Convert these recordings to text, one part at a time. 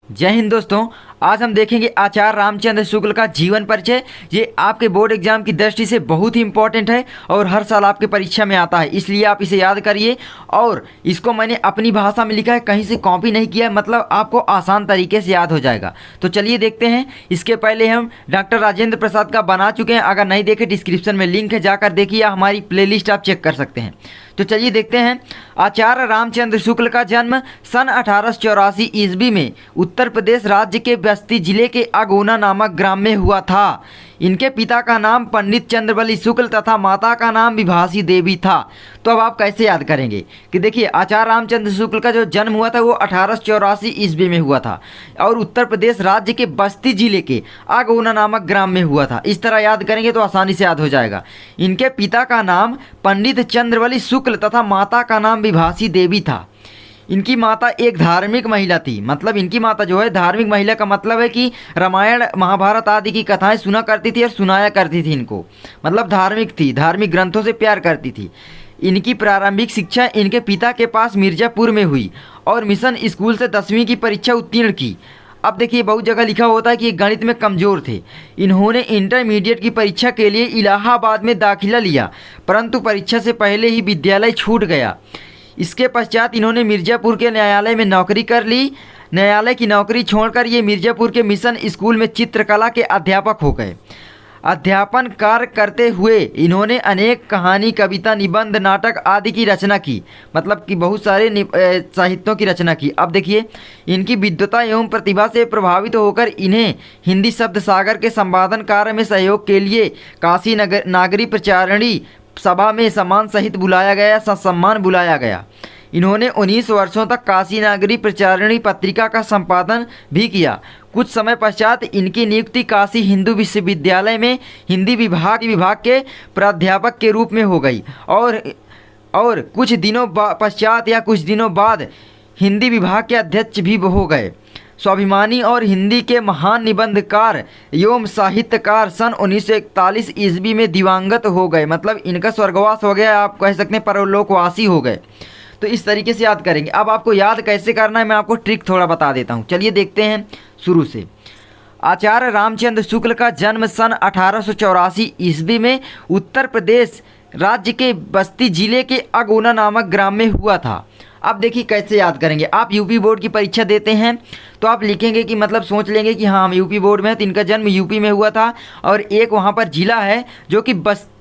जय हिंद दोस्तों। आज हम देखेंगे आचार्य रामचंद्र शुक्ल का जीवन परिचय। ये आपके बोर्ड एग्जाम की दृष्टि से बहुत ही इंपॉर्टेंट है और हर साल आपके परीक्षा में आता है, इसलिए आप इसे याद करिए। और इसको मैंने अपनी भाषा में लिखा है, कहीं से कॉपी नहीं किया है, मतलब आपको आसान तरीके से याद हो जाएगा। तो चलिए देखते हैं। इसके पहले हम डॉक्टर राजेंद्र प्रसाद का बना चुके हैं, अगर नहीं देखे डिस्क्रिप्शन में लिंक है, जाकर देखिए, हमारी प्लेलिस्ट आप चेक कर सकते हैं। तो चलिए देखते हैं। आचार्य रामचंद्र शुक्ल का जन्म सन 1884 ईस्वी में उत्तर प्रदेश राज्य के बस्ती जिले के अगोना नामक ग्राम में हुआ था। इनके पिता का नाम पंडित चंद्रबली शुक्ल तथा माता का नाम विभासी देवी था। तो अब आप कैसे याद करेंगे कि देखिए, आचार्य रामचंद्र शुक्ल का जो जन्म हुआ था वो 1884 ईस्वी में हुआ था और उत्तर प्रदेश राज्य के बस्ती जिले के अगोना नामक ग्राम में हुआ था। इस तरह याद करेंगे तो आसानी से याद हो जाएगा। इनके पिता का नाम पंडित चंद्रबली शुक्ल तथा माता का नाम विभासी देवी था। इनकी माता एक धार्मिक महिला थी, मतलब इनकी माता जो है धार्मिक महिला का मतलब है कि रामायण महाभारत आदि की कथाएं सुना करती थी और सुनाया करती थी इनको, मतलब धार्मिक थी, धार्मिक ग्रंथों से प्यार करती थी। इनकी प्रारंभिक शिक्षा इनके पिता के पास मिर्ज़ापुर में हुई और मिशन स्कूल से 10वीं की परीक्षा उत्तीर्ण की। अब देखिए, बहुत जगह लिखा होता है कि ये गणित में कमज़ोर थे। इन्होंने इंटरमीडिएट की परीक्षा के लिए इलाहाबाद में दाखिला लिया, परंतु परीक्षा से पहले ही विद्यालय छूट गया। इसके पश्चात इन्होंने मिर्ज़ापुर के न्यायालय में नौकरी कर ली। न्यायालय की नौकरी छोड़कर ये मिर्ज़ापुर के मिशन स्कूल में चित्रकला के अध्यापक हो गए। अध्यापन कार्य करते हुए इन्होंने अनेक कहानी, कविता, निबंध, नाटक आदि की रचना की, मतलब कि बहुत सारे साहित्यों की रचना की। अब देखिए, इनकी विद्वता एवं प्रतिभा से प्रभावित होकर इन्हें हिंदी शब्द सागर के संपादन कार्य में सहयोग के लिए काशी नागरी प्रचारणी सभा में सम्मान सहित बुलाया गया, सम्मान बुलाया गया। इन्होंने 19 वर्षों तक काशी नागरी प्रचारणी पत्रिका का संपादन भी किया। कुछ समय पश्चात इनकी नियुक्ति काशी हिंदू विश्वविद्यालय में हिंदी विभाग के प्राध्यापक के रूप में हो गई और कुछ दिनों बाद हिंदी विभाग के अध्यक्ष भी हो गए। स्वाभिमानी और हिंदी के महान निबंधकार एवं साहित्यकार सन 1941 ईस्वी में दिवंगत हो गए, मतलब इनका स्वर्गवास हो गया, आप कह सकते हैं परलोकवासी हो गए। तो इस तरीके से याद करेंगे। अब आपको याद कैसे करना है, मैं आपको ट्रिक थोड़ा बता देता हूँ। चलिए देखते हैं शुरू से। आचार्य रामचंद्र शुक्ल का जन्म सन 1884 ईस्वी में उत्तर प्रदेश राज्य के बस्ती जिले के अगोना नामक ग्राम में हुआ था। अब देखिए कैसे याद करेंगे। आप यूपी बोर्ड की परीक्षा देते हैं तो आप लिखेंगे कि मतलब सोच लेंगे कि हाँ, हम यूपी बोर्ड में हैं, तो इनका जन्म यूपी में हुआ था और एक वहाँ पर जिला है जो कि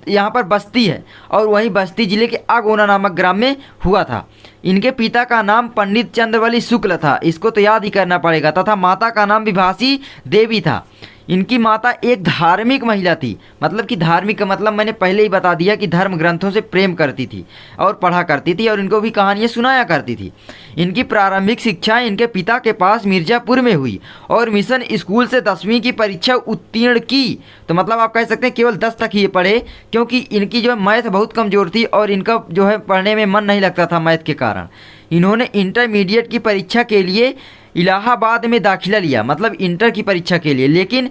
यहाँ पर बस्ती है और वहीं बस्ती जिले के अगोना नामक ग्राम में हुआ था। इनके पिता का नाम पंडित चंद्रबली शुक्ल था, इसको तो याद ही करना पड़ेगा, तथा माता का नाम विभासी देवी था। इनकी माता एक धार्मिक महिला थी, मतलब कि धार्मिक का मतलब मैंने पहले ही बता दिया कि धर्म ग्रंथों से प्रेम करती थी और पढ़ा करती थी और इनको भी कहानियाँ सुनाया करती थी। इनकी प्रारंभिक शिक्षा इनके पिता के पास मिर्ज़ापुर में हुई और मिशन स्कूल से 10वीं की परीक्षा उत्तीर्ण की। तो मतलब आप कह सकते हैं केवल 10 तक ही ये पढ़े, क्योंकि इनकी जो है मैथ बहुत कमज़ोर थी और इनका जो है पढ़ने में मन नहीं लगता था मैथ के कारण। इन्होंने इंटरमीडिएट की परीक्षा के लिए इलाहाबाद में दाखिला लिया, मतलब इंटर की परीक्षा के लिए, लेकिन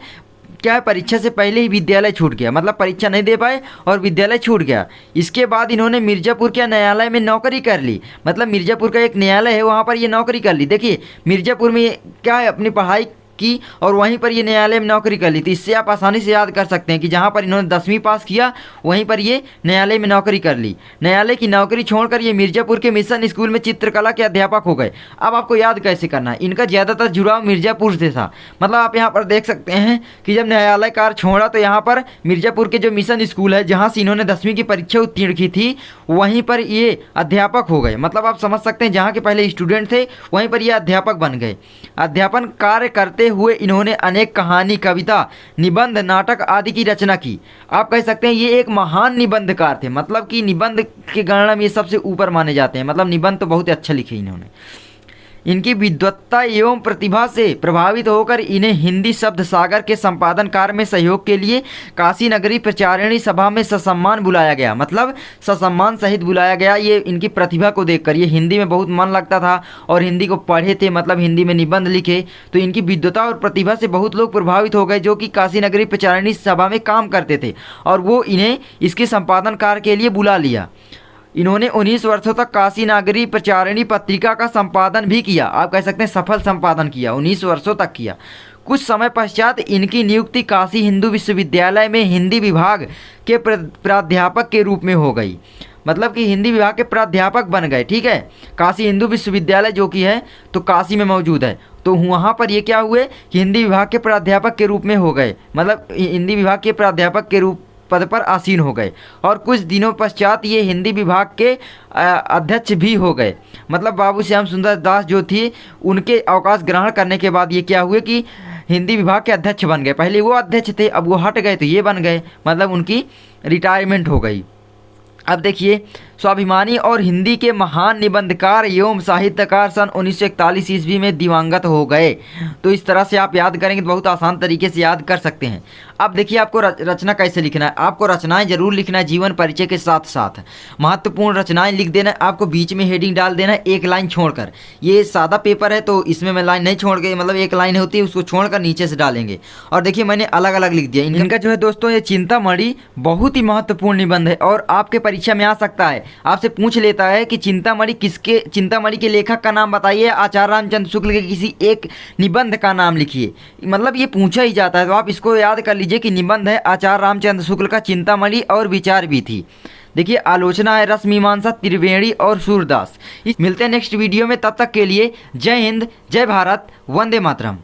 क्या है, परीक्षा से पहले ही विद्यालय छूट गया, मतलब परीक्षा नहीं दे पाए और विद्यालय छूट गया। इसके बाद इन्होंने मिर्ज़ापुर के न्यायालय में नौकरी कर ली, मतलब मिर्ज़ापुर का एक न्यायालय है, वहाँ पर ये नौकरी कर ली। देखिए, मिर्ज़ापुर में क्या है, अपनी पढ़ाई की और वहीं पर ये न्यायालय में नौकरी कर ली। तो इससे आप आसानी से याद कर सकते हैं कि जहाँ पर इन्होंने 10वीं पास किया वहीं पर ये न्यायालय में नौकरी कर ली। न्यायालय की नौकरी छोड़कर ये मिर्ज़ापुर के मिशन स्कूल में चित्रकला के अध्यापक हो गए। अब आपको याद कैसे करना है, इनका ज़्यादातर जुड़ाव मिर्ज़ापुर से था, मतलब आप यहाँ पर देख सकते हैं कि जब न्यायालय कार्य छोड़ा तो यहाँ पर मिर्ज़ापुर के जो मिशन स्कूल है जहाँ से इन्होंने 10वीं की परीक्षा उत्तीर्ण की थी वहीं पर ये अध्यापक हो गए। मतलब आप समझ सकते हैं, जहाँ के पहले स्टूडेंट थे वहीं पर ये अध्यापक बन गए। अध्यापन कार्य करते हुए इन्होंने अनेक कहानी, कविता, निबंध, नाटक आदि की रचना की। आप कह सकते हैं ये एक महान निबंधकार थे, मतलब कि निबंध की गणना में ये सबसे ऊपर माने जाते हैं, मतलब निबंध तो बहुत अच्छा लिखे इन्होंने। इनकी विद्वत्ता एवं प्रतिभा से प्रभावित होकर इन्हें हिंदी शब्द सागर के संपादन कार्य में सहयोग के लिए काशी नगरी प्रचारिणी सभा में ससम्मान बुलाया गया, मतलब ससम्मान सहित बुलाया गया। ये इनकी प्रतिभा को देखकर, ये हिंदी में बहुत मन लगता था और हिंदी को पढ़े थे, मतलब हिंदी में निबंध लिखे, तो इनकी विद्वता और प्रतिभा से बहुत लोग प्रभावित हो गए जो कि काशी नगरी प्रचारिणी सभा में काम करते थे और वो इन्हें इसके संपादन कार्य के लिए बुला लिया। इन्होंने 19 वर्षों तक काशी नागरी प्रचारिणी पत्रिका का संपादन भी किया। आप कह सकते हैं सफल संपादन किया, 19 वर्षों तक किया। कुछ समय पश्चात इनकी नियुक्ति काशी हिंदू विश्वविद्यालय में हिंदी विभाग के प्राध्यापक के रूप में हो गई। मतलब कि हिंदी विभाग के प्राध्यापक बन गए। ठीक है, काशी हिंदू विश्वविद्यालय जो कि है तो काशी में मौजूद है, तो वहाँ पर ये क्या हुए कि हिंदी विभाग के प्राध्यापक के रूप में हो गए, मतलब हिंदी विभाग के प्राध्यापक के रूप पद पर आसीन हो गए। और कुछ दिनों पश्चात ये हिंदी विभाग के अध्यक्ष भी हो गए। मतलब बाबू श्याम सुंदर दास जो थी उनके अवकाश ग्रहण करने के बाद ये क्या हुए कि हिंदी विभाग के अध्यक्ष बन गए। पहले वो अध्यक्ष थे, अब वो हट गए तो ये बन गए, मतलब उनकी रिटायरमेंट हो गई। अब देखिए, स्वाभिमानी और हिंदी के महान निबंधकार एवं साहित्यकार सन 1941 ईस्वी में दिवंगत हो गए। तो इस तरह से आप याद करेंगे तो बहुत आसान तरीके से याद कर सकते हैं। अब देखिए आपको रचना कैसे लिखना है। आपको रचनाएं जरूर लिखना है, जीवन परिचय के साथ साथ महत्वपूर्ण रचनाएं लिख देना है। आपको बीच में हेडिंग डाल देना है एक लाइन छोड़कर। ये सादा पेपर है तो इसमें मैं लाइन नहीं छोड़ गई, मतलब एक लाइन होती है उसको छोड़कर नीचे से डालेंगे। और देखिए मैंने अलग अलग लिख दिया। इनका जो है दोस्तों ये चिंतामणि बहुत ही महत्वपूर्ण निबंध है और आपके परीक्षा में आ सकता है। आपसे पूछ लेता है कि चिंतामणि के लेखक का नाम बताइए, आचार्य रामचंद्र शुक्ल के किसी एक निबंध का नाम लिखिए। मतलब ये पूछा ही जाता है, तो आप इसको याद कर लीजिए कि निबंध है आचार्य रामचंद्र शुक्ल का चिंतामणि और विचार भी थी। देखिए आलोचना है रस मीमांसा त्रिवेणी और सूरदास। मिलते हैं नेक्स्ट वीडियो में, तब तक के लिए जय हिंद, जय भारत, वंदे मातरम।